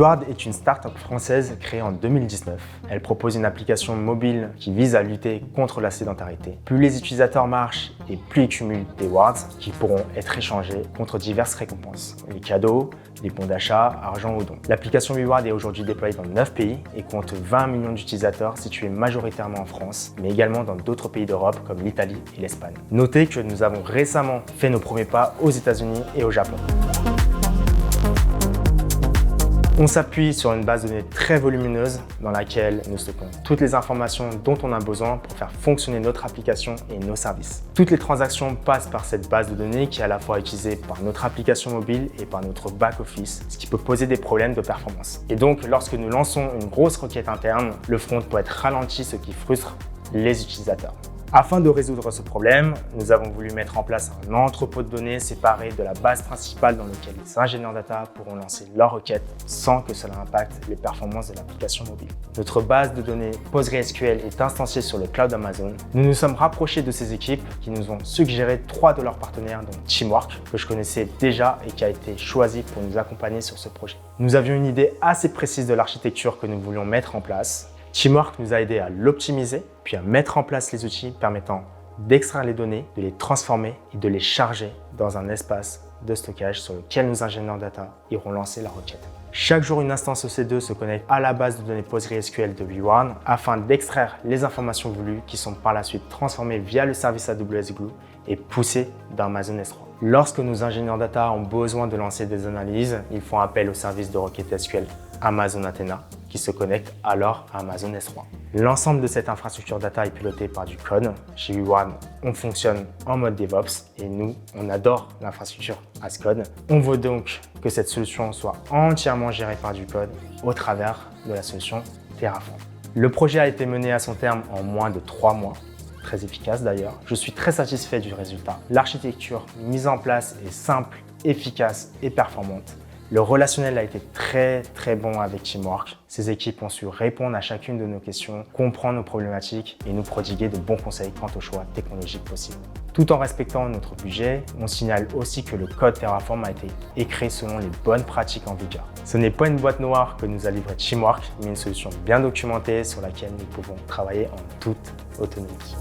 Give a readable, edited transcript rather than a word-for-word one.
WeWard est une start-up française créée en 2019. Elle propose une application mobile qui vise à lutter contre la sédentarité. Plus les utilisateurs marchent et plus ils cumulent des rewards qui pourront être échangés contre diverses récompenses. Les cadeaux, les bons d'achat, argent ou dons. L'application WeWard est aujourd'hui déployée dans 9 pays et compte 20 millions d'utilisateurs situés majoritairement en France, mais également dans d'autres pays d'Europe comme l'Italie et l'Espagne. Notez que nous avons récemment fait nos premiers pas aux États-Unis et au Japon. On s'appuie sur une base de données très volumineuse dans laquelle nous stockons toutes les informations dont on a besoin pour faire fonctionner notre application et nos services. Toutes les transactions passent par cette base de données qui est à la fois utilisée par notre application mobile et par notre back-office, ce qui peut poser des problèmes de performance. Et donc, lorsque nous lançons une grosse requête interne, le front peut être ralenti, ce qui frustre les utilisateurs. Afin de résoudre ce problème, nous avons voulu mettre en place un entrepôt de données séparé de la base principale dans lequel les ingénieurs data pourront lancer leurs requêtes sans que cela impacte les performances de l'application mobile. Notre base de données PostgreSQL est instanciée sur le cloud Amazon. Nous nous sommes rapprochés de ces équipes qui nous ont suggéré 3 de leurs partenaires, dont Teamwork, que je connaissais déjà et qui a été choisi pour nous accompagner sur ce projet. Nous avions une idée assez précise de l'architecture que nous voulions mettre en place. Teamwork nous a aidé à l'optimiser, puis à mettre en place les outils permettant d'extraire les données, de les transformer et de les charger dans un espace de stockage sur lequel nos ingénieurs data iront lancer la requête. Chaque jour, une instance EC2 se connecte à la base de données PostgreSQL de WeWard afin d'extraire les informations voulues qui sont par la suite transformées via le service AWS Glue et poussées d'Amazon S3. Lorsque nos ingénieurs data ont besoin de lancer des analyses, ils font appel au service de requête SQL Amazon Athena qui se connecte alors à Amazon S3. L'ensemble de cette infrastructure data est piloté par du code. Chez WeWard, on fonctionne en mode DevOps et nous, on adore l'infrastructure as code. On veut donc que cette solution soit entièrement gérée par du code au travers de la solution Terraform. Le projet a été mené à son terme en moins de 3 mois. Très efficace d'ailleurs. Je suis très satisfait du résultat. L'architecture mise en place est simple, efficace et performante. Le relationnel a été très bon avec Teamwork. Ces équipes ont su répondre à chacune de nos questions, comprendre nos problématiques et nous prodiguer de bons conseils quant aux choix technologiques possibles. Tout en respectant notre budget, on signale aussi que le code Terraform a été écrit selon les bonnes pratiques en vigueur. Ce n'est pas une boîte noire que nous a livré Teamwork, mais une solution bien documentée sur laquelle nous pouvons travailler en toute autonomie.